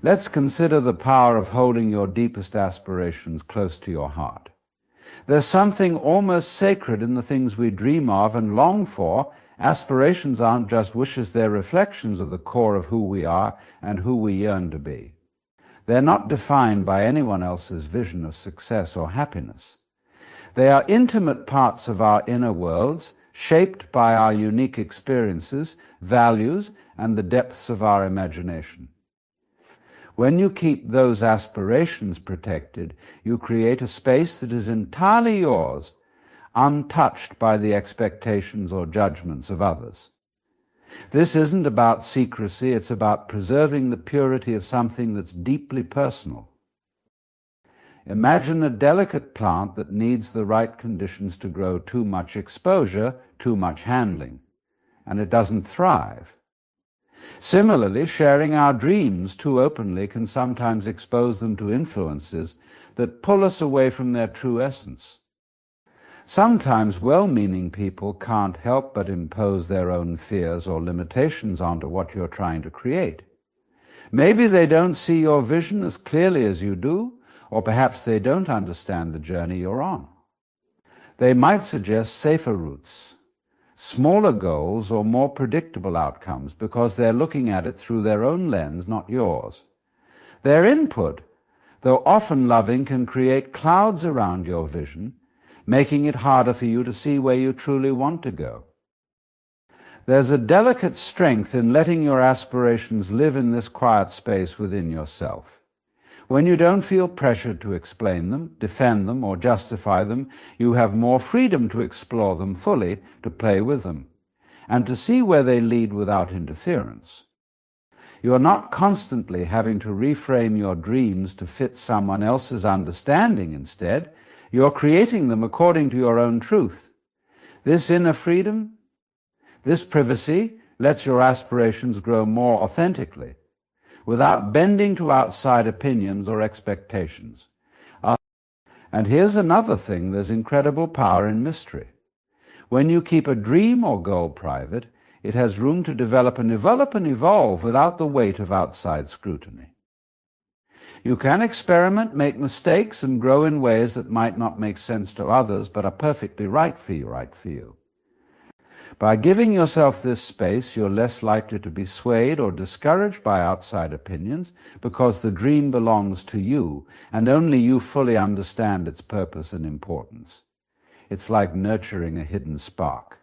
Let's consider the power of holding your deepest aspirations close to your heart. There's something almost sacred in the things we dream of and long for. Aspirations aren't just wishes, they're reflections of the core of who we are and who we yearn to be. They're not defined by anyone else's vision of success or happiness. They are intimate parts of our inner worlds, shaped by our unique experiences, values, and the depths of our imagination. When you keep those aspirations protected, you create a space that is entirely yours, untouched by the expectations or judgments of others. This isn't about secrecy, it's about preserving the purity of something that's deeply personal. Imagine a delicate plant that needs the right conditions to grow. Too much exposure, too much handling, and it doesn't thrive. Similarly, sharing our dreams too openly can sometimes expose them to influences that pull us away from their true essence. Sometimes well-meaning people can't help but impose their own fears or limitations onto what you're trying to create. Maybe they don't see your vision as clearly as you do, or perhaps they don't understand the journey you're on. They might suggest safer routes, smaller goals, or more predictable outcomes because they're looking at it through their own lens, not yours. Their input, though often loving, can create clouds around your vision, making it harder for you to see where you truly want to go. There's a delicate strength in letting your aspirations live in this quiet space within yourself. When you don't feel pressured to explain them, defend them, or justify them, you have more freedom to explore them fully, to play with them, and to see where they lead without interference. You are not constantly having to reframe your dreams to fit someone else's understanding. Instead, you're creating them according to your own truth. This inner freedom, this privacy, lets your aspirations grow more authentically, without bending to outside opinions or expectations. And here's another thing: there's incredible power in mystery. When you keep a dream or goal private, it has room to develop and evolve without the weight of outside scrutiny. You can experiment, make mistakes, and grow in ways that might not make sense to others, but are perfectly right for you. By giving yourself this space, you're less likely to be swayed or discouraged by outside opinions, because the dream belongs to you, and only you fully understand its purpose and importance. It's like nurturing a hidden spark.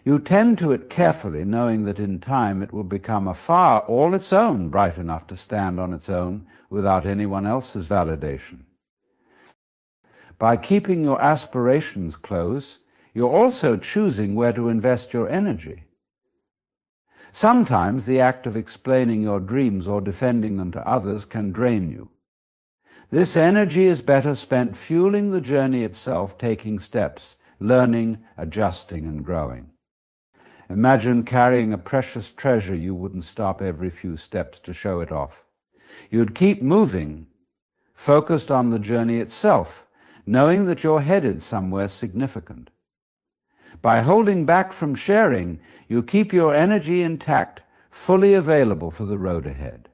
You tend to it carefully, knowing that in time it will become a fire all its own, bright enough to stand on its own without anyone else's validation. By keeping your aspirations close, you're also choosing where to invest your energy. Sometimes the act of explaining your dreams or defending them to others can drain you. This energy is better spent fueling the journey itself, taking steps, learning, adjusting, and growing. Imagine carrying a precious treasure. You wouldn't stop every few steps to show it off. You'd keep moving, focused on the journey itself, knowing that you're headed somewhere significant. By holding back from sharing, you keep your energy intact, fully available for the road ahead.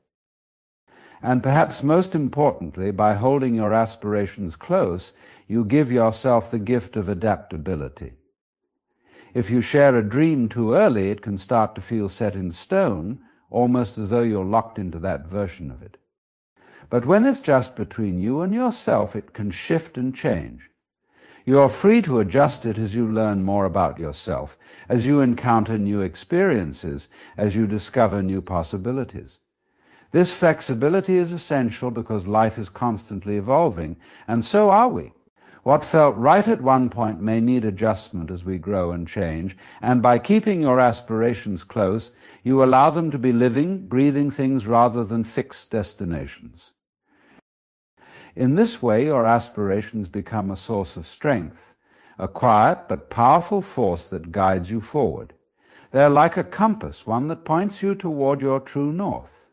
And perhaps most importantly, by holding your aspirations close, you give yourself the gift of adaptability. If you share a dream too early, it can start to feel set in stone, almost as though you're locked into that version of it. But when it's just between you and yourself, it can shift and change. You are free to adjust it as you learn more about yourself, as you encounter new experiences, as you discover new possibilities. This flexibility is essential because life is constantly evolving, and so are we. What felt right at one point may need adjustment as we grow and change, and by keeping your aspirations close, you allow them to be living, breathing things rather than fixed destinations. In this way, your aspirations become a source of strength, a quiet but powerful force that guides you forward. They're like a compass, one that points you toward your true north.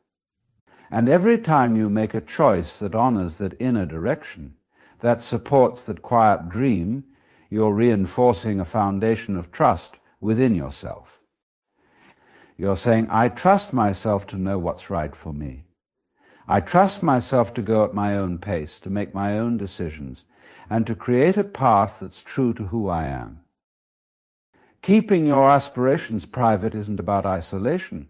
And every time you make a choice that honors that inner direction, that supports that quiet dream, you're reinforcing a foundation of trust within yourself. You're saying, I trust myself to know what's right for me. I trust myself to go at my own pace, to make my own decisions, and to create a path that's true to who I am. Keeping your aspirations private isn't about isolation.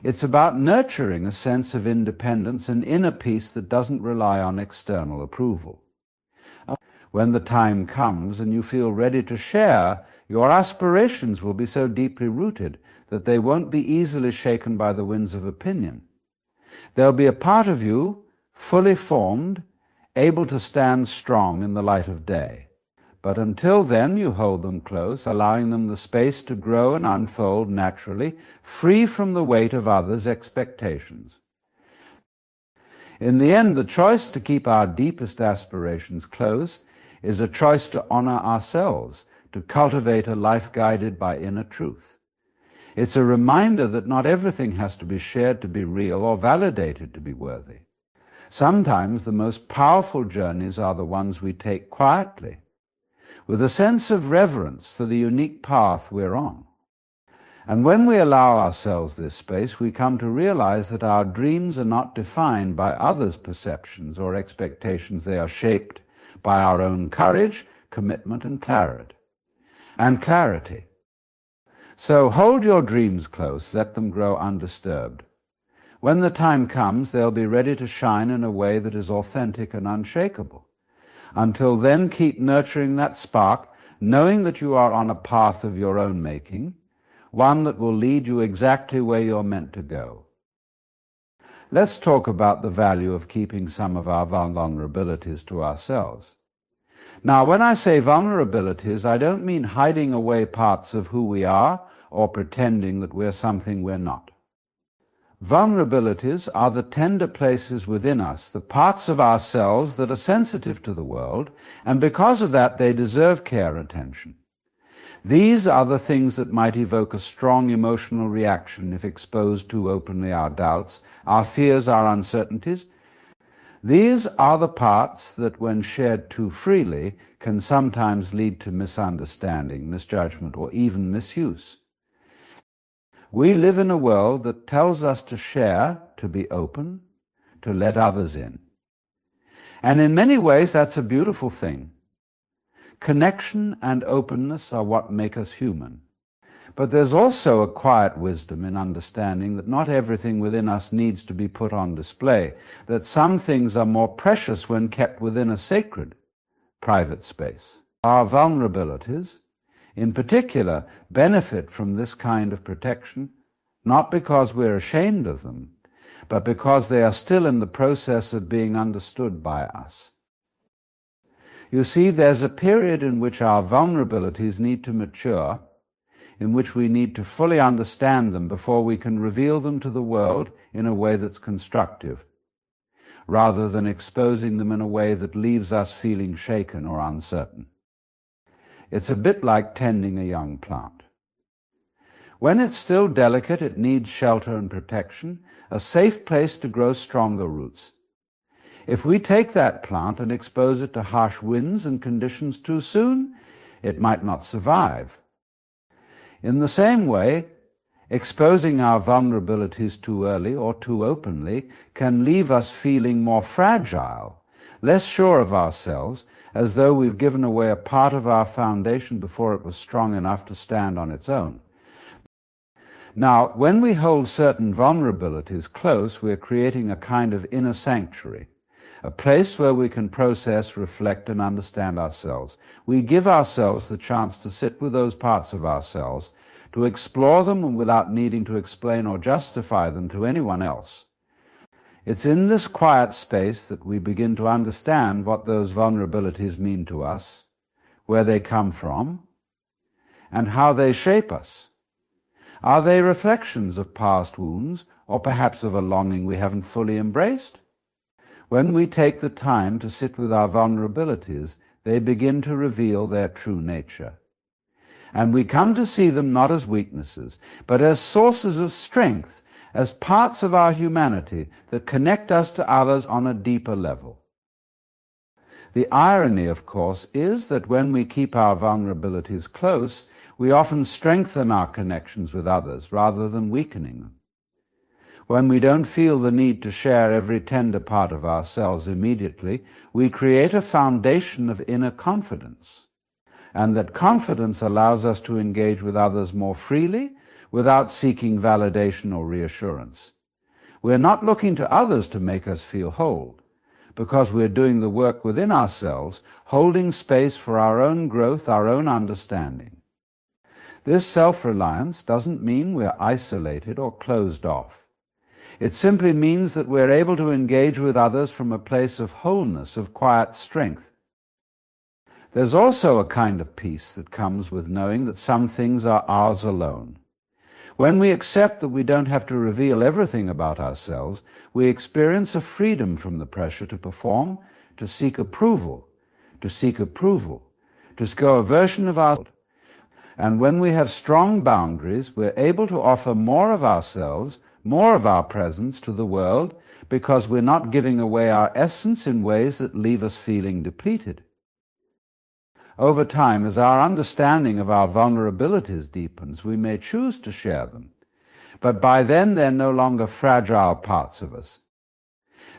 It's about nurturing a sense of independence and inner peace that doesn't rely on external approval. When the time comes and you feel ready to share, your aspirations will be so deeply rooted that they won't be easily shaken by the winds of opinion. They'll be a part of you, fully formed, able to stand strong in the light of day. But until then, you hold them close, allowing them the space to grow and unfold naturally, free from the weight of others' expectations. In the end, the choice to keep our deepest aspirations close is a choice to honor ourselves, to cultivate a life guided by inner truth. It's a reminder that not everything has to be shared to be real or validated to be worthy. Sometimes the most powerful journeys are the ones we take quietly, with a sense of reverence for the unique path we're on. And when we allow ourselves this space, we come to realize that our dreams are not defined by others' perceptions or expectations. They are shaped by our own courage, commitment, and clarity. So hold your dreams close, let them grow undisturbed. When the time comes, they'll be ready to shine in a way that is authentic and unshakable. Until then, keep nurturing that spark, knowing that you are on a path of your own making, one that will lead you exactly where you're meant to go. Let's talk about the value of keeping some of our vulnerabilities to ourselves. Now, when I say vulnerabilities, I don't mean hiding away parts of who we are or pretending that we're something we're not. Vulnerabilities are the tender places within us, the parts of ourselves that are sensitive to the world, and because of that they deserve care and attention. These are the things that might evoke a strong emotional reaction if exposed too openly: our doubts, our fears, our uncertainties. These are the parts that, when shared too freely, can sometimes lead to misunderstanding, misjudgment, or even misuse. We live in a world that tells us to share, to be open, to let others in. And in many ways, that's a beautiful thing. Connection and openness are what make us human. But there's also a quiet wisdom in understanding that not everything within us needs to be put on display, that some things are more precious when kept within a sacred, private space. Our vulnerabilities, in particular, benefit from this kind of protection, not because we're ashamed of them, but because they are still in the process of being understood by us. You see, there's a period in which our vulnerabilities need to mature, in which we need to fully understand them before we can reveal them to the world in a way that's constructive, rather than exposing them in a way that leaves us feeling shaken or uncertain. It's a bit like tending a young plant. When it's still delicate, it needs shelter and protection, a safe place to grow stronger roots. If we take that plant and expose it to harsh winds and conditions too soon, it might not survive. In the same way, exposing our vulnerabilities too early or too openly can leave us feeling more fragile, less sure of ourselves, as though we've given away a part of our foundation before it was strong enough to stand on its own. Now, when we hold certain vulnerabilities close, we're creating a kind of inner sanctuary, a place where we can process, reflect, and understand ourselves. We give ourselves the chance to sit with those parts of ourselves, to explore them without needing to explain or justify them to anyone else. It's in this quiet space that we begin to understand what those vulnerabilities mean to us, where they come from, and how they shape us. Are they reflections of past wounds, or perhaps of a longing we haven't fully embraced? When we take the time to sit with our vulnerabilities, they begin to reveal their true nature. And we come to see them not as weaknesses, but as sources of strength, as parts of our humanity that connect us to others on a deeper level. The irony, of course, is that when we keep our vulnerabilities close, we often strengthen our connections with others rather than weakening them. When we don't feel the need to share every tender part of ourselves immediately, we create a foundation of inner confidence. And that confidence allows us to engage with others more freely without seeking validation or reassurance. We're not looking to others to make us feel whole, because we're doing the work within ourselves, holding space for our own growth, our own understanding. This self-reliance doesn't mean we're isolated or closed off. It simply means that we're able to engage with others from a place of wholeness, of quiet strength. There's also a kind of peace that comes with knowing that some things are ours alone. When we accept that we don't have to reveal everything about ourselves, we experience a freedom from the pressure to perform, to seek approval, to go a version of ourselves. And when we have strong boundaries, we're able to offer more of ourselves, more of our presence to the world, because we're not giving away our essence in ways that leave us feeling depleted. Over time, as our understanding of our vulnerabilities deepens, we may choose to share them. But by then, they're no longer fragile parts of us.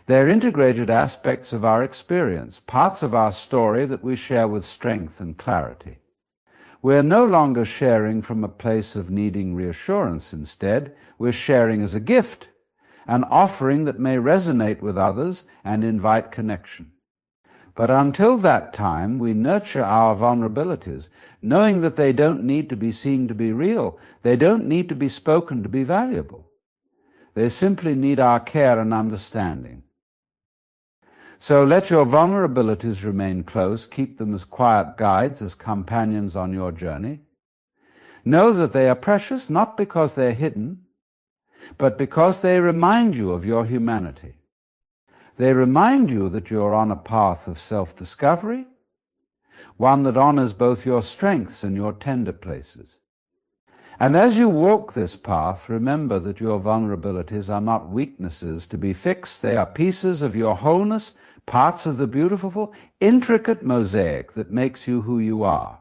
They're integrated aspects of our experience, parts of our story that we share with strength and clarity. We're no longer sharing from a place of needing reassurance. Instead, we're sharing as a gift, an offering that may resonate with others and invite connection. But until that time, we nurture our vulnerabilities, knowing that they don't need to be seen to be real. They don't need to be spoken to be valuable. They simply need our care and understanding. So let your vulnerabilities remain close. Keep them as quiet guides, as companions on your journey. Know that they are precious, not because they're hidden, but because they remind you of your humanity. They remind you that you're on a path of self-discovery, one that honors both your strengths and your tender places. And as you walk this path, remember that your vulnerabilities are not weaknesses to be fixed. They are pieces of your wholeness, parts of the beautiful, intricate mosaic that makes you who you are.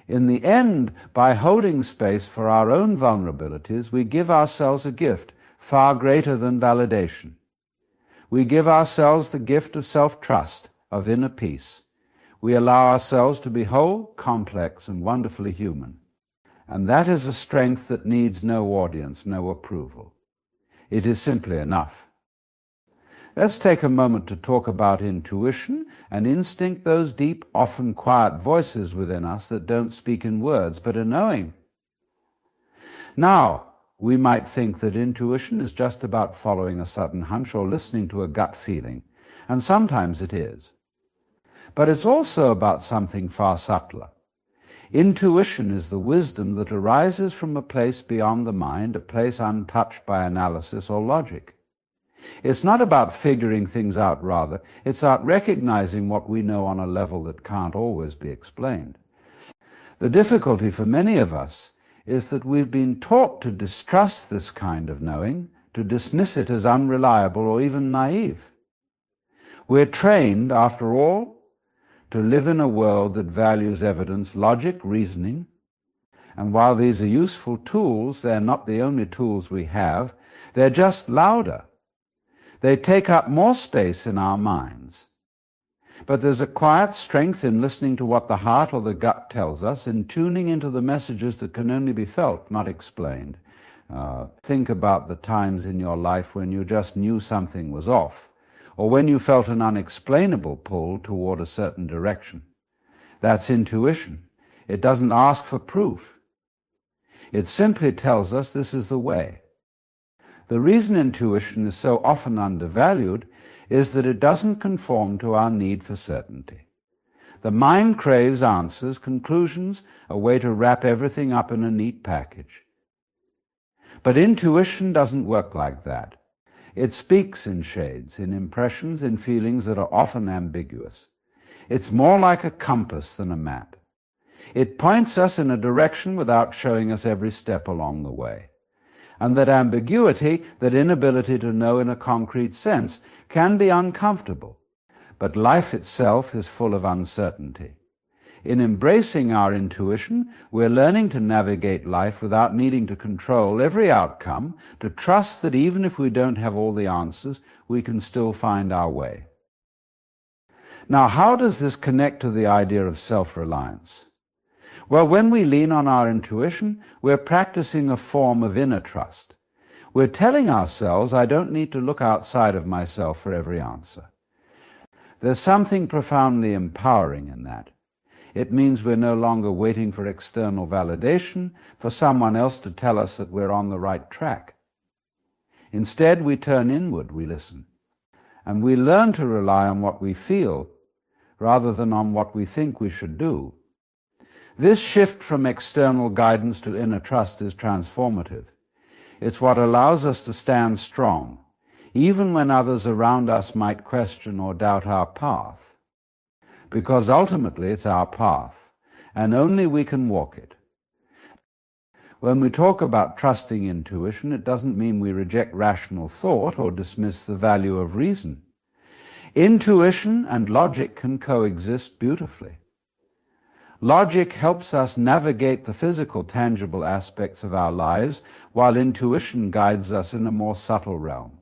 In the end, by holding space for our own vulnerabilities, we give ourselves a gift far greater than validation. We give ourselves the gift of self-trust, of inner peace. We allow ourselves to be whole, complex, and wonderfully human. And that is a strength that needs no audience, no approval. It is simply enough. Let's take a moment to talk about intuition and instinct, those deep, often quiet voices within us that don't speak in words, but are knowing. Now, we might think that intuition is just about following a sudden hunch or listening to a gut feeling, and sometimes it is. But it's also about something far subtler. Intuition is the wisdom that arises from a place beyond the mind, a place untouched by analysis or logic. It's not about figuring things out, rather. It's about recognizing what we know on a level that can't always be explained. The difficulty for many of us is that we've been taught to distrust this kind of knowing, to dismiss it as unreliable or even naive. We're trained, after all, to live in a world that values evidence, logic, reasoning, and while these are useful tools, they're not the only tools we have. They're just louder. They take up more space in our minds. But there's a quiet strength in listening to what the heart or the gut tells us, in tuning into the messages that can only be felt, not explained. Think about the times in your life when you just knew something was off, or when you felt an unexplainable pull toward a certain direction. That's intuition. It doesn't ask for proof. It simply tells us this is the way. The reason intuition is so often undervalued is that it doesn't conform to our need for certainty. The mind craves answers, conclusions, a way to wrap everything up in a neat package. But intuition doesn't work like that. It speaks in shades, in impressions, in feelings that are often ambiguous. It's more like a compass than a map. It points us in a direction without showing us every step along the way. And that ambiguity, that inability to know in a concrete sense, can be uncomfortable. But life itself is full of uncertainty. In embracing our intuition, we're learning to navigate life without needing to control every outcome, to trust that even if we don't have all the answers, we can still find our way. Now, how does this connect to the idea of self-reliance? Well, when we lean on our intuition, we're practicing a form of inner trust. We're telling ourselves, I don't need to look outside of myself for every answer. There's something profoundly empowering in that. It means we're no longer waiting for external validation, for someone else to tell us that we're on the right track. Instead, we turn inward, we listen, and we learn to rely on what we feel rather than on what we think we should do. This shift from external guidance to inner trust is transformative. It's what allows us to stand strong, even when others around us might question or doubt our path. Because ultimately it's our path, and only we can walk it. When we talk about trusting intuition, it doesn't mean we reject rational thought or dismiss the value of reason. Intuition and logic can coexist beautifully. Logic helps us navigate the physical, tangible aspects of our lives, while intuition guides us in a more subtle realm.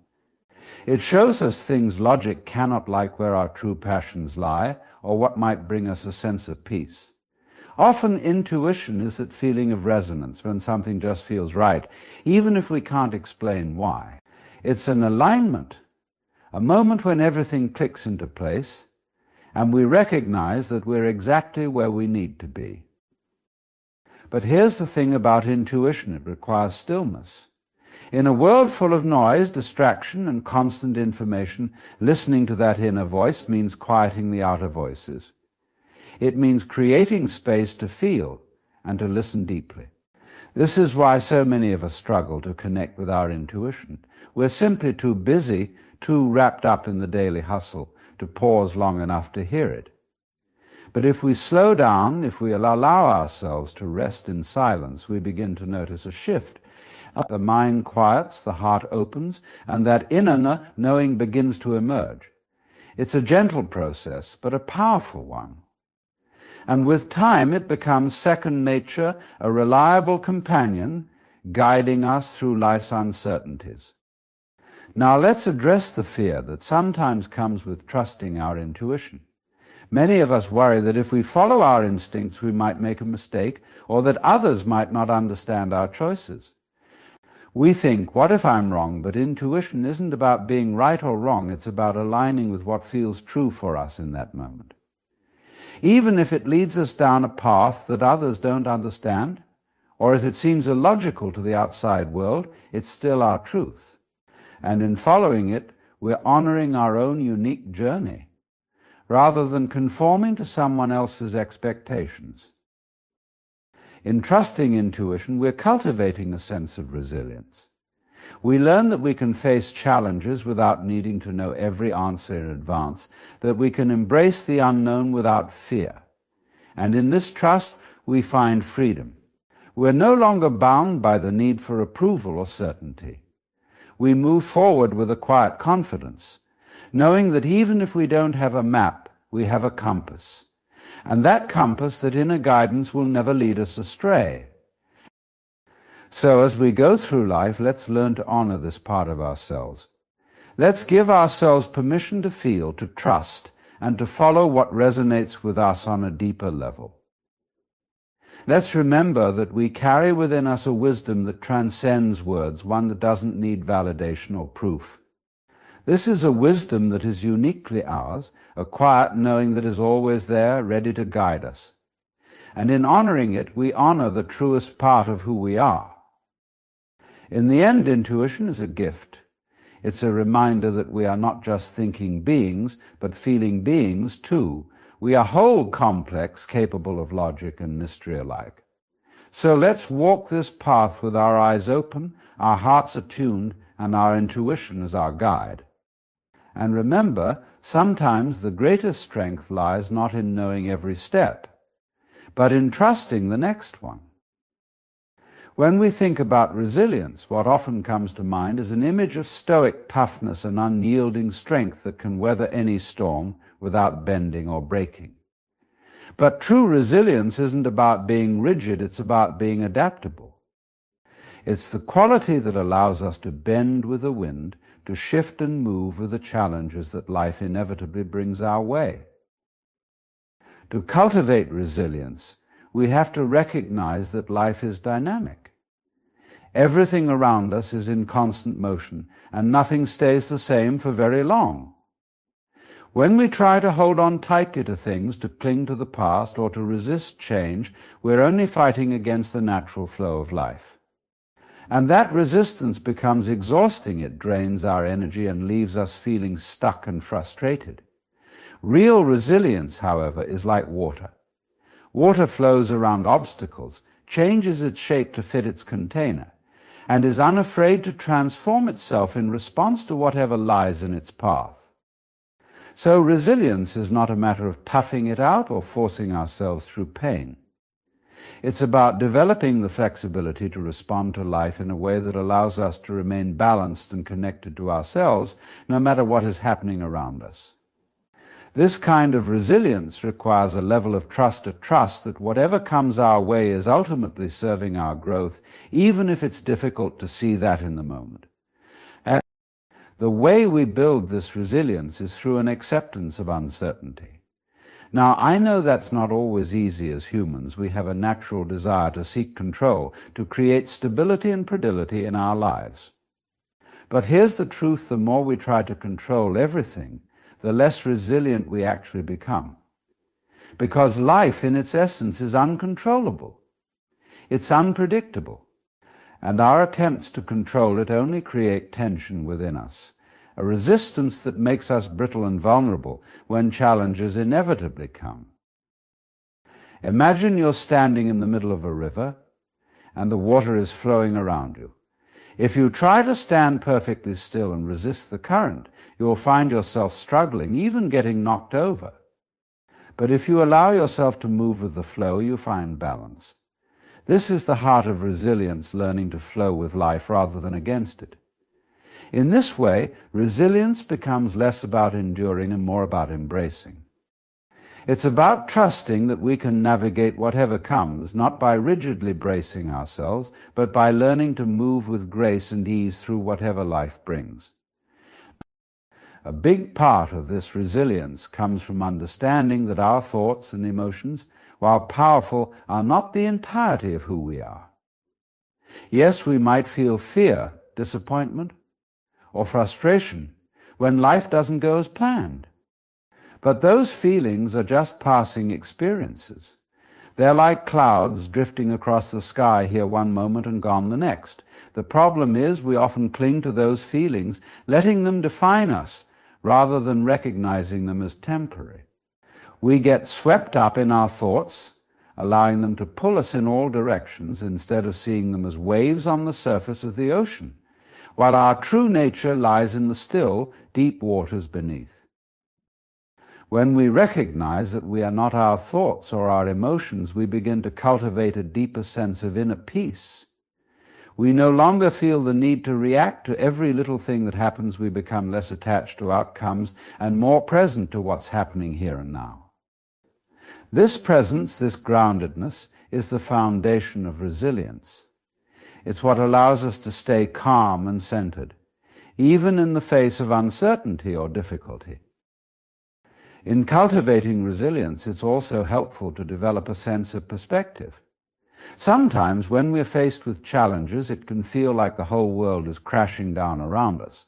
It shows us things logic cannot, like where our true passions lie, or what might bring us a sense of peace. Often intuition is that feeling of resonance when something just feels right, even if we can't explain why. It's an alignment, a moment when everything clicks into place, and we recognize that we're exactly where we need to be. But here's the thing about intuition: it requires stillness. In a world full of noise, distraction, and constant information, listening to that inner voice means quieting the outer voices. It means creating space to feel and to listen deeply. This is why so many of us struggle to connect with our intuition. We're simply too busy, too wrapped up in the daily hustle to pause long enough to hear it. But if we slow down, if we allow ourselves to rest in silence, we begin to notice a shift. The mind quiets, the heart opens, and that inner knowing begins to emerge. It's a gentle process, but a powerful one. And with time, it becomes second nature, a reliable companion, guiding us through life's uncertainties. Now let's address the fear that sometimes comes with trusting our intuition. Many of us worry that if we follow our instincts, we might make a mistake, or that others might not understand our choices. We think, what if I'm wrong? But intuition isn't about being right or wrong. It's about aligning with what feels true for us in that moment. Even if it leads us down a path that others don't understand, or if it seems illogical to the outside world, it's still our truth. And in following it, we're honoring our own unique journey, rather than conforming to someone else's expectations. In trusting intuition, we're cultivating a sense of resilience. We learn that we can face challenges without needing to know every answer in advance, that we can embrace the unknown without fear. And in this trust, we find freedom. We're no longer bound by the need for approval or certainty. We move forward with a quiet confidence, knowing that even if we don't have a map, we have a compass. And that compass, that inner guidance, will never lead us astray. So as we go through life, let's learn to honor this part of ourselves. Let's give ourselves permission to feel, to trust, and to follow what resonates with us on a deeper level. Let's remember that we carry within us a wisdom that transcends words, one that doesn't need validation or proof. This is a wisdom that is uniquely ours, a quiet knowing that is always there, ready to guide us. And in honoring it, we honor the truest part of who we are. In the end, intuition is a gift. It's a reminder that we are not just thinking beings, but feeling beings too. We are whole, complex, capable of logic and mystery alike. So let's walk this path with our eyes open, our hearts attuned, and our intuition as our guide. And remember, sometimes the greatest strength lies not in knowing every step, but in trusting the next one. When we think about resilience, what often comes to mind is an image of stoic toughness and unyielding strength that can weather any storm without bending or breaking. But true resilience isn't about being rigid, it's about being adaptable. It's the quality that allows us to bend with the wind, to shift and move with the challenges that life inevitably brings our way. To cultivate resilience, we have to recognize that life is dynamic. Everything around us is in constant motion, and nothing stays the same for very long. When we try to hold on tightly to things, to cling to the past, or to resist change, we're only fighting against the natural flow of life. And that resistance becomes exhausting. It drains our energy and leaves us feeling stuck and frustrated. Real resilience, however, is like water. Water flows around obstacles, changes its shape to fit its container, and is unafraid to transform itself in response to whatever lies in its path. So resilience is not a matter of toughing it out or forcing ourselves through pain. It's about developing the flexibility to respond to life in a way that allows us to remain balanced and connected to ourselves, no matter what is happening around us. This kind of resilience requires a level of trust that whatever comes our way is ultimately serving our growth, even if it's difficult to see that in the moment. And the way we build this resilience is through an acceptance of uncertainty. Now, I know that's not always easy as humans. We have a natural desire to seek control, to create stability and predictability in our lives. But here's the truth: the more we try to control everything, the less resilient we actually become. Because life, in its essence, is uncontrollable. It's unpredictable. And our attempts to control it only create tension within us, a resistance that makes us brittle and vulnerable when challenges inevitably come. Imagine you're standing in the middle of a river and the water is flowing around you. If you try to stand perfectly still and resist the current, you'll find yourself struggling, even getting knocked over. But if you allow yourself to move with the flow, you find balance. This is the heart of resilience, learning to flow with life rather than against it. In this way, resilience becomes less about enduring and more about embracing. It's about trusting that we can navigate whatever comes, not by rigidly bracing ourselves, but by learning to move with grace and ease through whatever life brings. A big part of this resilience comes from understanding that our thoughts and emotions, while powerful, are not the entirety of who we are. Yes, we might feel fear, disappointment, or frustration when life doesn't go as planned. But those feelings are just passing experiences. They're like clouds drifting across the sky here one moment and gone the next. The problem is we often cling to those feelings, letting them define us rather than recognizing them as temporary. We get swept up in our thoughts, allowing them to pull us in all directions instead of seeing them as waves on the surface of the ocean, while our true nature lies in the still, deep waters beneath. When we recognize that we are not our thoughts or our emotions, we begin to cultivate a deeper sense of inner peace. We no longer feel the need to react to every little thing that happens. We become less attached to outcomes and more present to what's happening here and now. This presence, this groundedness, is the foundation of resilience. It's what allows us to stay calm and centered, even in the face of uncertainty or difficulty. In cultivating resilience, it's also helpful to develop a sense of perspective. Sometimes, when we're faced with challenges, it can feel like the whole world is crashing down around us.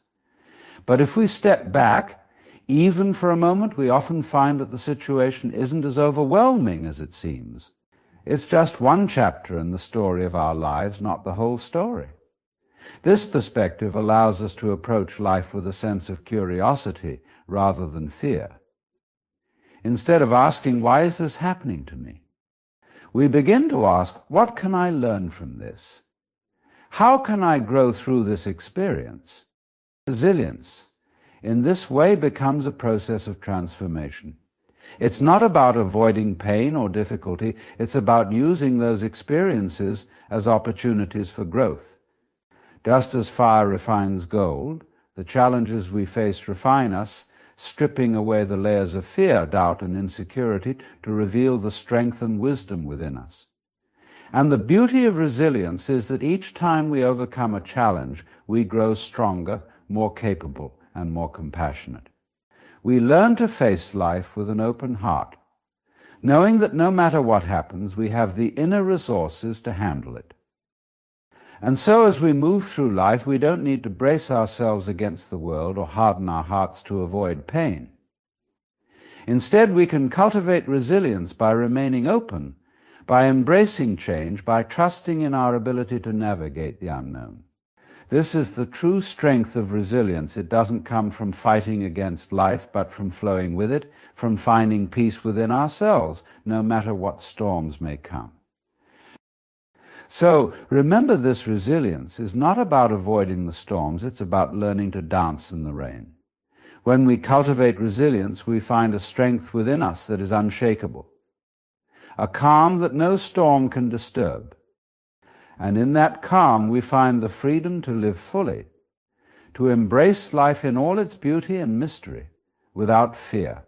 But if we step back, even for a moment, we often find that the situation isn't as overwhelming as it seems. It's just one chapter in the story of our lives, not the whole story. This perspective allows us to approach life with a sense of curiosity rather than fear. Instead of asking, why is this happening to me? We begin to ask, what can I learn from this? How can I grow through this experience? Resilience, in this way, becomes a process of transformation. It's not about avoiding pain or difficulty. It's about using those experiences as opportunities for growth. Just as fire refines gold, the challenges we face refine us stripping away the layers of fear, doubt, and insecurity to reveal the strength and wisdom within us. And the beauty of resilience is that each time we overcome a challenge, we grow stronger, more capable, and more compassionate. We learn to face life with an open heart, knowing that no matter what happens, we have the inner resources to handle it. And so as we move through life, we don't need to brace ourselves against the world or harden our hearts to avoid pain. Instead, we can cultivate resilience by remaining open, by embracing change, by trusting in our ability to navigate the unknown. This is the true strength of resilience. It doesn't come from fighting against life, but from flowing with it, from finding peace within ourselves, no matter what storms may come. So, remember, this resilience is not about avoiding the storms, it's about learning to dance in the rain. When we cultivate resilience, we find a strength within us that is unshakable, a calm that no storm can disturb. And in that calm, we find the freedom to live fully, to embrace life in all its beauty and mystery, without fear.